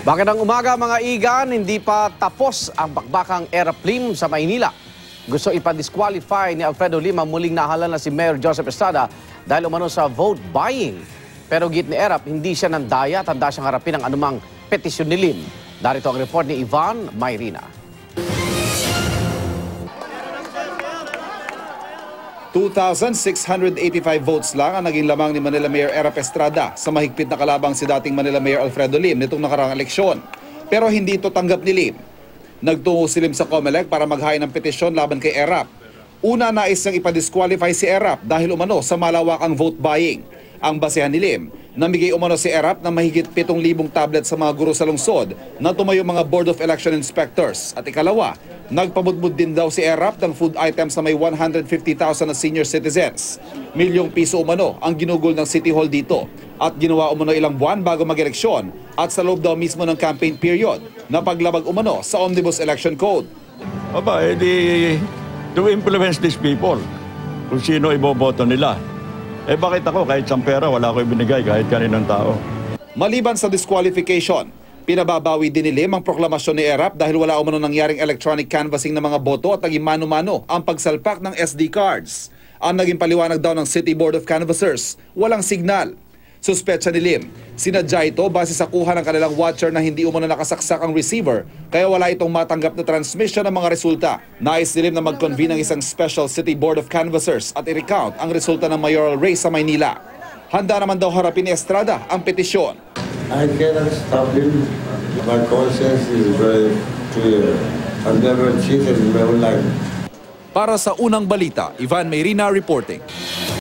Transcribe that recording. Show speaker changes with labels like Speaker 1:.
Speaker 1: Magandang umaga mga igan, hindi pa tapos ang bakbakang Erap Lim sa Maynila. Gusto ipa-disqualify ni Alfredo Lim ang muling nahalal na si Mayor Joseph Estrada dahil umano sa vote buying. Pero git ni Erap, hindi siya nandaya at handa siyang harapin ang anumang petisyon ni Lim. Darito ang report ni Ivan Mayrina.
Speaker 2: 2,685 votes lang ang naging lamang ni Manila Mayor Erap Estrada sa mahigpit na kalabang si dating Manila Mayor Alfredo Lim nitong nakaraang eleksyon. Pero hindi ito tanggap ni Lim. Nagtungo si Lim sa COMELEC para maghain ng petisyon laban kay Erap. Una, nais niyang ipa-disqualify si Erap dahil umano sa malawakang vote buying. Ang basehan ni Lim, namigay umano si Erap ng mahigit 7,000 tablet sa mga guro sa lungsod na tumayo mga Board of Election Inspectors. At ikalawa, nagpabudbud din daw si Erap ng food items na may 150,000 na senior citizens. Milyong piso umano ang ginugol ng City Hall dito at ginawa umano ilang buwan bago mag-eleksyon at sa loob daw mismo ng campaign period na paglabag umano sa Omnibus Election Code.
Speaker 3: Aba, edi to influence these people kung sino iboboto nila. Bakit ako kahit isang pera wala ko ibinigay kahit kaninong tao?
Speaker 2: Maliban sa disqualification, pinababawi din ni Lim ang proklamasyon ni Erap dahil wala umano nangyaring electronic canvassing ng mga boto at naging mano-mano ang pagsalpak ng SD cards. Ang naging paliwanag daw ng City Board of Canvassers, walang signal. Suspetsa ni Lim, sinadya ito base sa kuha ng kanilang watcher na hindi umano nakasaksak ang receiver kaya wala itong matanggap na transmission ng mga resulta. Nais ni Lim na mag-convene ng isang special City Board of Canvassers at i-recount ang resulta ng mayoral race sa Maynila. Handa naman daw harapin ni Estrada ang petisyon.
Speaker 4: I cannot stop him. My conscience is very clear. I've never cheated in my whole life.
Speaker 2: Para sa Unang Balita, Ivan Mayrina reporting.